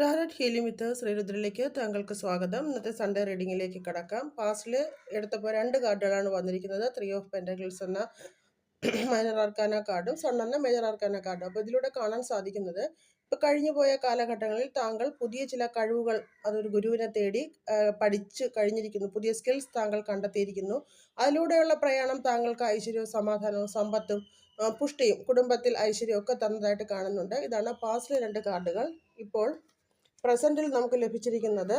Tarot healing വിത്ത് ശ്രീരുദ്രയിലേക്ക് താങ്കൾക്ക് സ്വാഗതം. ഇന്നത്തെ സൺഡേ റീഡിങ്ങിലേക്ക് കടക്കാം. പാസ്റ്റിൽ എടുത്തപ്പോൾ 2 കാർഡുകളാണ് വന്നിരിക്കുന്നത്. 3 ഓഫ് പെൻറ്റക്കിൾസ് എന്ന മൈനർ ആർക്കാന കാർഡും സൺ എന്ന മേജർ ആർക്കാന കാർഡും. അപ്പോൾ ഇതിലൂടെ കാണാൻ സാധിക്കുന്നത്, ഇപ്പോൾ കഴിഞ്ഞു പോയ കാലഘട്ടങ്ങളിൽ താങ്കൾ പുതിയ ചില കഴിവുകൾ അതൊരു ഗുരുവിനെ തേടി പഠിച്ച് കഴിഞ്ഞിരിക്കുന്നു. പുതിയ സ്കിൽസ് താങ്കൾ കണ്ടെത്തിയിരിക്കുന്നു. അതിലൂടെയുള്ള പ്രയാണം താങ്കൾക്ക് ഐശ്വര്യവും സമാധാനവും സമ്പത്തും പുഷ്ടിയും കുടുംബത്തിൽ ഐശ്വര്യവും ഒക്കെ തന്നതായിട്ട് കാണുന്നുണ്ട്. ഇതാണ് പാസ്റ്റിലെ 2 കാർഡുകൾ. ഇപ്പോൾ പ്രസൻറ്റിൽ നമുക്ക് ലഭിച്ചിരിക്കുന്നത്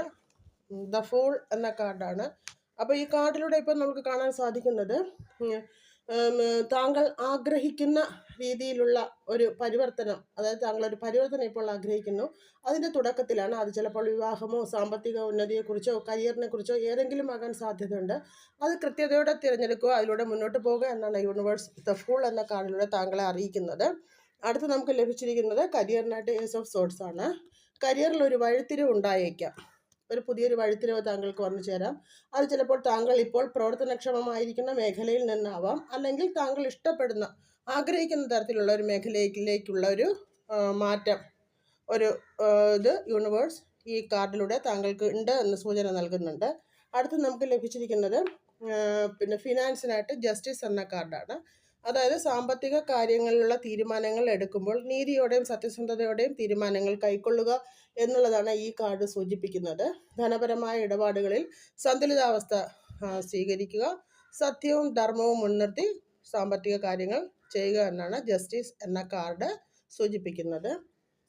ദ ഫൂൾ എന്ന കാർഡാണ്. അപ്പോൾ ഈ കാർഡിലൂടെ ഇപ്പോൾ നമുക്ക് കാണാൻ സാധിക്കുന്നത്, താങ്കൾ ആഗ്രഹിക്കുന്ന രീതിയിലുള്ള ഒരു പരിവർത്തനം, അതായത് താങ്കൾ ഒരു പരിവർത്തനം ഇപ്പോൾ ആഗ്രഹിക്കുന്നു. അതിൻ്റെ തുടക്കത്തിലാണ്. അത് ചിലപ്പോൾ വിവാഹമോ സാമ്പത്തിക ഉന്നതിയെക്കുറിച്ചോ കരിയറിനെ കുറിച്ചോ ഏതെങ്കിലും ആകാൻ സാധ്യതയുണ്ട്. അത് കൃത്യതയോടെ തിരഞ്ഞെടുക്കുക, അതിലൂടെ മുന്നോട്ട് പോകുക എന്നാണ് യൂണിവേഴ്സ് ദ ഫൂൾ എന്ന കാർഡിലൂടെ താങ്കളെ അറിയിക്കുന്നത്. അടുത്ത് നമുക്ക് ലഭിച്ചിരിക്കുന്നത് കരിയറിനായിട്ട് ഏസ് ഓഫ് സോർട്സ് ആണ്. കരിയറിൽ ഒരു വഴിത്തിരിവ് ഉണ്ടായേക്കാം. ഒരു പുതിയൊരു വഴിത്തിരിവ് താങ്കൾക്ക് വന്നു ചേരാം. അത് ചിലപ്പോൾ താങ്കൾ ഇപ്പോൾ പ്രവർത്തനക്ഷമമായിരിക്കുന്ന മേഖലയിൽ നിന്നാവാം, അല്ലെങ്കിൽ താങ്കൾ ഇഷ്ടപ്പെടുന്ന ആഗ്രഹിക്കുന്ന തരത്തിലുള്ള ഒരു മേഖലയിലേക്കുള്ള ഒരു മാറ്റം, ഒരു ഇത് യൂണിവേഴ്സ് ഈ കാർഡിലൂടെ താങ്കൾക്ക് ഉണ്ട് എന്ന് സൂചന നൽകുന്നുണ്ട്. അടുത്ത് നമുക്ക് ലഭിച്ചിരിക്കുന്നത് ഫിനാൻസിനായിട്ട് ജസ്റ്റിസ് എന്ന കാർഡാണ്. അതായത് സാമ്പത്തിക കാര്യങ്ങളിലുള്ള തീരുമാനങ്ങൾ എടുക്കുമ്പോൾ നീതിയോടെയും സത്യസന്ധതയോടെയും തീരുമാനങ്ങൾ കൈക്കൊള്ളുക എന്നുള്ളതാണ് ഈ കാർഡ് സൂചിപ്പിക്കുന്നത്. ധനപരമായ ഇടപാടുകളിൽ സന്തുലിതാവസ്ഥ സ്വീകരിക്കുക, സത്യവും ധർമ്മവും മുൻനിർത്തി സാമ്പത്തിക കാര്യങ്ങൾ ചെയ്യുക എന്നാണ് ജസ്റ്റിസ് എന്ന കാർഡ് സൂചിപ്പിക്കുന്നത്.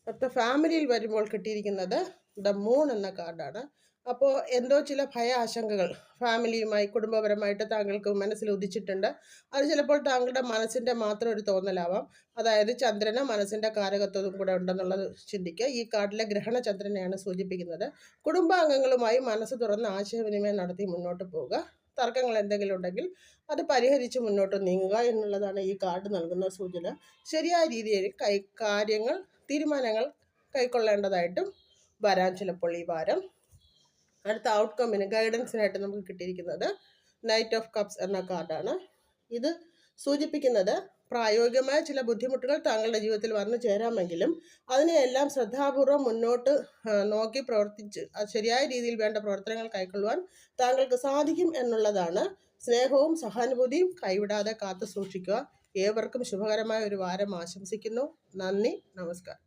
അടുത്ത ഫാമിലിയിൽ വരുമ്പോൾ കിട്ടിയിരിക്കുന്നത് ദ മൂൺ എന്ന കാർഡാണ്. അപ്പോൾ എന്തോ ചില ഭയ ആശങ്കകൾ ഫാമിലിയുമായി കുടുംബപരമായിട്ട് താങ്കൾക്ക് മനസ്സിൽ ഉദിച്ചിട്ടുണ്ട്. അത് ചിലപ്പോൾ താങ്കളുടെ മനസ്സിൻ്റെ മാത്രം ഒരു തോന്നലാവാം. അതായത് ചന്ദ്രന് മനസ്സിൻ്റെ കാരകത്വം കൂടെ ഉണ്ടെന്നുള്ളത് ചിന്തിക്കുക. ഈ കാർഡിലെ ഗ്രഹണ ചന്ദ്രനെയാണ് സൂചിപ്പിക്കുന്നത്. കുടുംബാംഗങ്ങളുമായി മനസ്സ് തുറന്ന് ആശയവിനിമയം നടത്തി മുന്നോട്ട് പോവുക. തർക്കങ്ങൾ എന്തെങ്കിലും ഉണ്ടെങ്കിൽ അത് പരിഹരിച്ച് മുന്നോട്ട് നീങ്ങുക എന്നുള്ളതാണ് ഈ കാർഡ് നൽകുന്ന സൂചന. ശരിയായ രീതിയിൽ കാര്യങ്ങൾ തീരുമാനങ്ങൾ കൈക്കൊള്ളേണ്ടതായിട്ടും വരാൻ ചിലപ്പോൾ ഈ വാരം. അടുത്ത ഔട്ട്കമ്മിന് ഗൈഡൻസിനായിട്ട് നമുക്ക് കിട്ടിയിരിക്കുന്നത് നൈറ്റ് ഓഫ് കപ്സ് എന്ന കാർഡാണ്. ഇത് സൂചിപ്പിക്കുന്നത് പ്രായോഗികമായ ചില ബുദ്ധിമുട്ടുകൾ താങ്കളുടെ ജീവിതത്തിൽ വന്നു ചേരാമെങ്കിലും അതിനെയെല്ലാം ശ്രദ്ധാപൂർവം മുന്നോട്ട് നോക്കി പ്രവർത്തിച്ച് ശരിയായ രീതിയിൽ വേണ്ട പ്രവർത്തനങ്ങൾ കൈക്കൊള്ളുവാൻ താങ്കൾക്ക് സാധിക്കും എന്നുള്ളതാണ്. സ്നേഹവും സഹാനുഭൂതിയും കൈവിടാതെ കാത്തു സൂക്ഷിക്കുക. ഏവർക്കും ശുഭകരമായ ഒരു വാരം ആശംസിക്കുന്നു. നന്ദി, നമസ്കാരം.